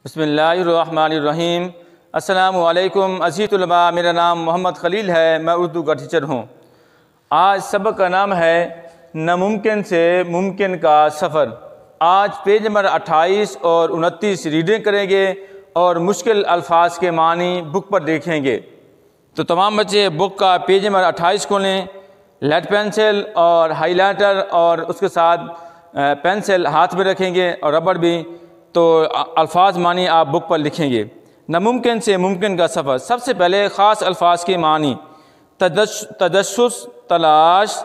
بسم اللہ الرحمن الرحیم۔ السلام علیکم عزیز طلباء، میرا نام محمد خلیل ہے، میں اردو کا ٹیچر ہوں۔ آج سبق کا نام ہے ناممکن سے ممکن کا سفر۔ آج پیج نمبر 28 اور 29 ریڈنگ کریں گے اور مشکل الفاظ کے معنی بک پر دیکھیں گے۔ تو تمام بچے بک کا پیج نمبر 28 کھولیں، لیڈ پینسل اور ہائی لائٹر اور اس کے ساتھ پینسل ہاتھ میں رکھیں گے اور ربڑ بھی، تو الفاظ معنی آپ بک پر لکھیں گے۔ ناممکن سے ممکن کا سفر۔ سب سے پہلے خاص الفاظ کے معنی: تجسس، تلاش،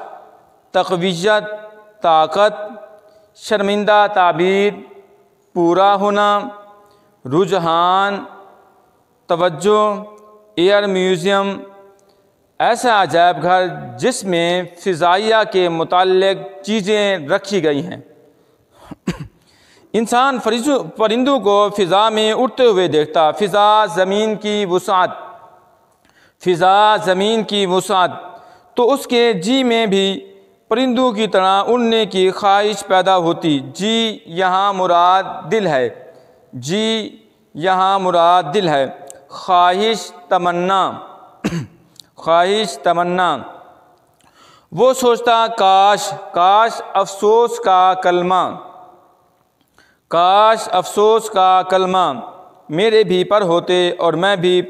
تقویت، طاقت، شرمندہ تعبیر، پورا ہونا، رجحان، توجہ، ایئر میوزیم، ایسا عجائب گھر جس میں فضائیہ کے متعلق چیزیں رکھی گئی ہیں۔ انسان پرندوں کو فضا میں اڑتے ہوئے دیکھتا۔ فضا زمین کی وسعت، فضا زمین کی وسعت، تو اس کے جی میں بھی پرندوں کی طرح اڑنے کی خواہش پیدا ہوتی۔ جی یہاں مراد دل ہے، جی یہاں مراد دل ہے۔ خواہش، تمنا، خواہش، تمنا۔ وہ سوچتا کاش، کاش افسوس کا کلمہ، کاش افسوس کا کلمہ میرے بھی پر ہوتے اور میں بھی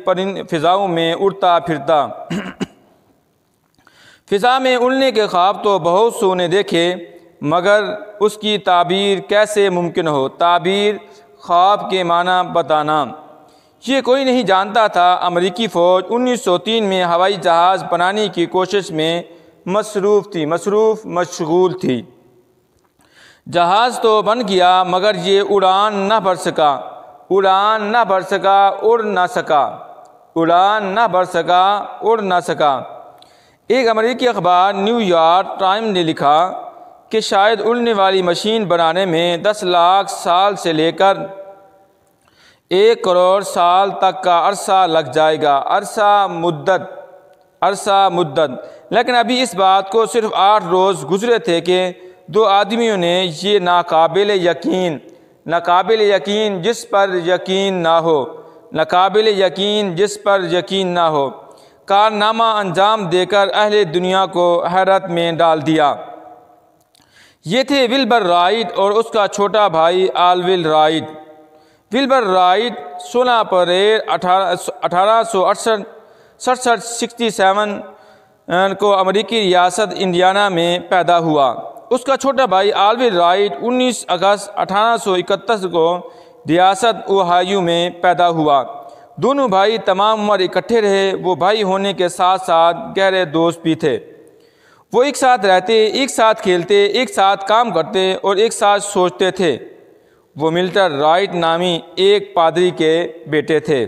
فضاؤں میں اڑتا پھرتا۔ فضا میں اڑنے کے خواب تو بہت سو نے دیکھے، مگر اس کی تعبیر کیسے ممکن ہو؟ تعبیر، خواب کے معنی بتانا۔ یہ کوئی نہیں جانتا تھا۔ امریکی فوج 1903 میں ہوائی جہاز بنانے کی کوشش میں مشغول تھی۔ جہاز تو بن گیا مگر یہ اڑان نہ بھر سکا، اڑان نہ بھر سکا، اڑ نہ سکا، اڑان نہ بھر سکا، اڑ نہ سکا۔ ایک امریکی اخبار نیو یارک ٹائمز نے لکھا کہ شاید اڑنے والی مشین بنانے میں 10 لاکھ سال سے لے کر 1 کروڑ سال تک کا عرصہ لگ جائے گا۔ عرصہ مدت، لیکن ابھی اس بات کو صرف 8 روز گزرے تھے کہ 2 آدمیوں نے یہ ناقابل یقین جس پر یقین نہ ہو، ناقابل یقین جس پر یقین نہ ہو، کارنامہ انجام دے کر اہل دنیا کو حیرت میں ڈال دیا۔ یہ تھے ولبر رائٹ اور اس کا چھوٹا بھائی آلول رائٹ۔ ولبر رائٹ 16 اپریل 1867 کو امریکی ریاست انڈیانا میں پیدا ہوا۔ اس کا چھوٹا بھائی آلول رائٹ 19 اگست 1831 کو ریاست اوہایو میں پیدا ہوا۔ دونوں بھائی تمام عمر اکٹھے رہے۔ وہ بھائی ہونے کے ساتھ ساتھ گہرے دوست بھی تھے۔ وہ ایک ساتھ رہتے، ایک ساتھ کھیلتے، ایک ساتھ کام کرتے اور ایک ساتھ سوچتے تھے۔ وہ ملٹر رائٹ نامی ایک پادری کے بیٹے تھے۔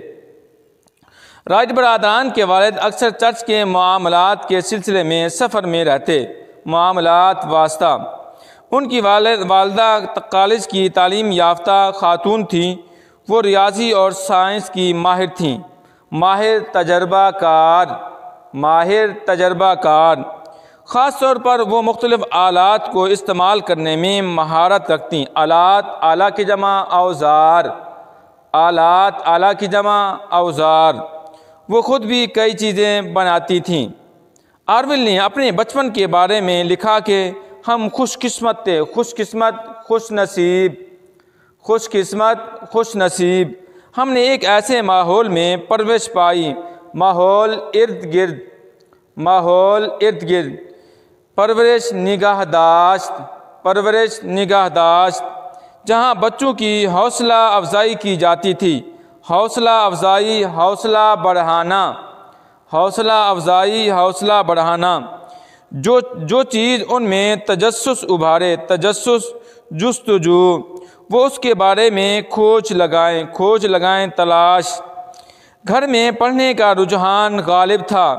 رائٹ برادران کے والد اکثر چرچ کے معاملات کے سلسلے میں سفر میں رہتے۔ معاملات واسطہ۔ ان کی والدہ کالج کی تعلیم یافتہ خاتون تھیں۔ وہ ریاضی اور سائنس کی ماہر تھیں۔ ماہر تجربہ کار۔ خاص طور پر وہ مختلف آلات کو استعمال کرنے میں مہارت رکھتیں۔ آلات، آلہ کی جمع اوزار، آلات، آلہ کی جمع اوزار۔ وہ خود بھی کئی چیزیں بناتی تھیں۔ آرول نے اپنے بچپن کے بارے میں لکھا کہ ہم خوش قسمت تھے، خوش نصیب۔ ہم نے ایک ایسے ماحول میں پرورش پائی، ماحول ارد گرد، پرورش نگہداشت، جہاں بچوں کی حوصلہ افزائی کی جاتی تھی۔ حوصلہ افزائی، حوصلہ بڑھانا۔ جو چیز ان میں تجسس ابھارے، جستجو، وہ اس کے بارے میں کھوج لگائیں، تلاش۔ گھر میں پڑھنے کا رجحان غالب تھا۔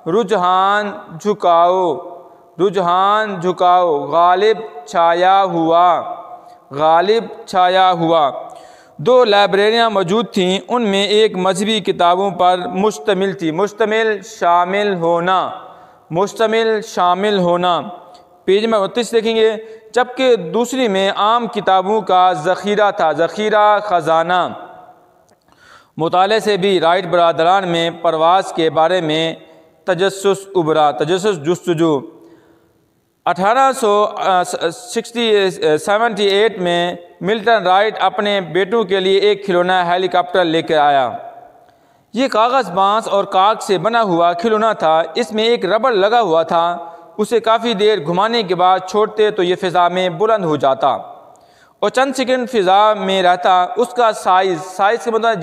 رجحان جھکاؤ، غالب چھایا ہوا۔ 2 لائبریریاں موجود تھیں۔ ان میں ایک مذہبی کتابوں پر مشتمل تھی۔ مشتمل، شامل ہونا۔ پیج میں 29 دیکھیں گے۔ جبکہ دوسری میں عام کتابوں کا ذخیرہ تھا، ذخیرہ، خزانہ۔ مطالعے سے بھی رائٹ برادران میں پرواز کے بارے میں تجسس ابھرا، تجسس جستجو۔ 1878 میں ملٹن رائٹ اپنے بیٹوں کے لیے ایک کھلونا ہیلی کاپٹر لے کر آیا۔ یہ کاغذ، بانس اور کاغذ سے بنا ہوا کھلونا تھا۔ اس میں ایک ربڑ لگا ہوا تھا۔ اسے کافی دیر گھمانے کے بعد چھوڑتے تو یہ فضا میں بلند ہو جاتا اور چند سیکنڈ فضا میں رہتا۔ اس کا سائز کا مطلب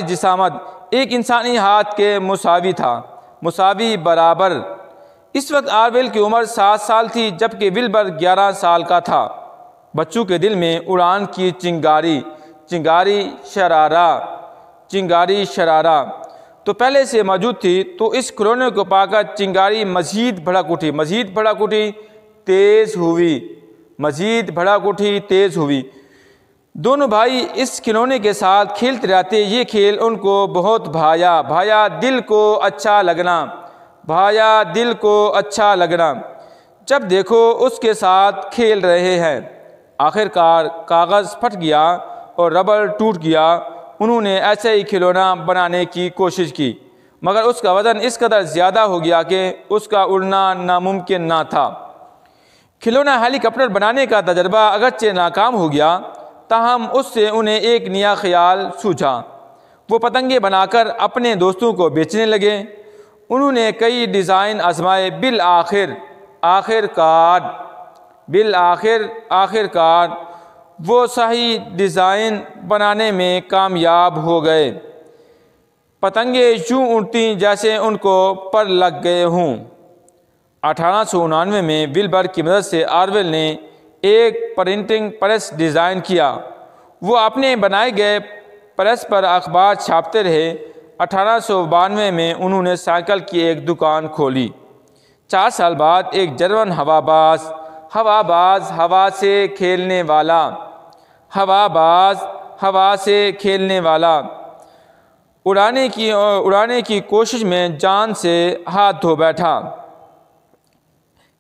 جسامت ایک انسانی ہاتھ کے مساوی تھا، مساوی برابر۔ اس وقت آرول کی عمر 7 سال تھی جبکہ ولبر 11 سال کا تھا۔ بچوں کے دل میں اڑان کی چنگاری شرارہ تو پہلے سے موجود تھی، تو اس کھلونے کو پا کر چنگاری مزید بھڑک اٹھی، تیز ہوئی۔ دونوں بھائی اس کھلونے کے ساتھ کھیلتے رہتے۔ یہ کھیل ان کو بہت بھایا، دل کو اچھا لگنا، جب دیکھو اس کے ساتھ کھیل رہے ہیں۔ آخر کار کاغذ پھٹ گیا اور ربڑ ٹوٹ گیا۔ انہوں نے ایسے ہی کھلونا بنانے کی کوشش کی، مگر اس کا وزن اس قدر زیادہ ہو گیا کہ اس کا اڑنا ناممکن نہ تھا۔ کھلونا ہیلی کاپٹر بنانے کا تجربہ اگرچہ ناکام ہو گیا، تاہم اس سے انہیں ایک نیا خیال سوجھا۔ وہ پتنگیں بنا کر اپنے دوستوں کو بیچنے لگے۔ انہوں نے کئی ڈیزائن آزمائے، بالآخر کار وہ صحیح ڈیزائن بنانے میں کامیاب ہو گئے۔ پتنگیں یوں اڑتیں جیسے ان کو پر لگ گئے ہوں۔ 1899 میں ولبر کی مدد سے آرول نے ایک پرنٹنگ پریس ڈیزائن کیا۔ وہ اپنے بنائے گئے پریس پر اخبار چھاپتے رہے۔ 1892 میں انہوں نے سائیکل کی ایک دکان کھولی۔ 4 سال بعد ایک جرمن ہوا سے کھیلنے والا اڑانے کی کوشش میں جان سے ہاتھ دھو بیٹھا۔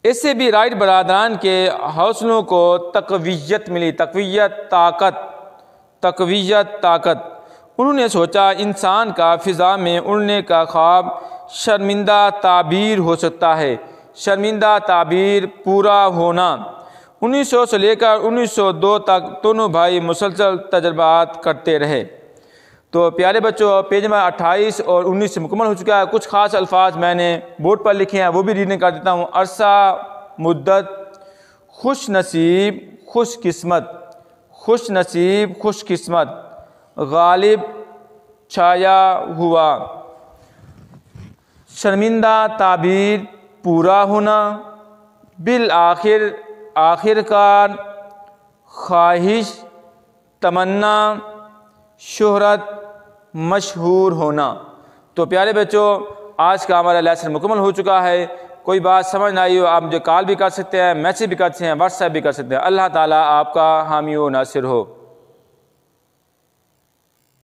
اس سے بھی رائٹ برادران کے حوصلوں کو تقویت ملی، طاقت۔ انہوں نے سوچا انسان کا فضا میں اڑنے کا خواب شرمندہ تعبیر ہو سکتا ہے، شرمندہ تعبیر پورا ہونا۔ 1900 سے لے کر 1902 تک دونوں بھائی مسلسل تجربات کرتے رہے۔ تو پیارے بچوں، پیج نمبر 28 اور 19 سے مکمل ہو چکا ہے۔ کچھ خاص الفاظ میں نے بورڈ پر لکھے ہیں، وہ بھی ریڈنگ کر دیتا ہوں۔ عرصہ، مدت، خوش نصیب، خوش قسمت، غالب، چھایا ہوا، شرمندہ تعبیر، پورا ہونا، آخر کار، خواہش، تمنا، شہرت، مشہور ہونا۔ تو پیارے بچوں، آج کا ہمارا لیسن مکمل ہو چکا ہے۔ کوئی بات سمجھ نہ آئی ہو، آپ مجھے کال بھی کر سکتے ہیں، میسیج بھی کر سکتے ہیں، واٹس ایپ بھی کر سکتے ہیں۔ اللہ تعالیٰ آپ کا حامی و ناصر ہو۔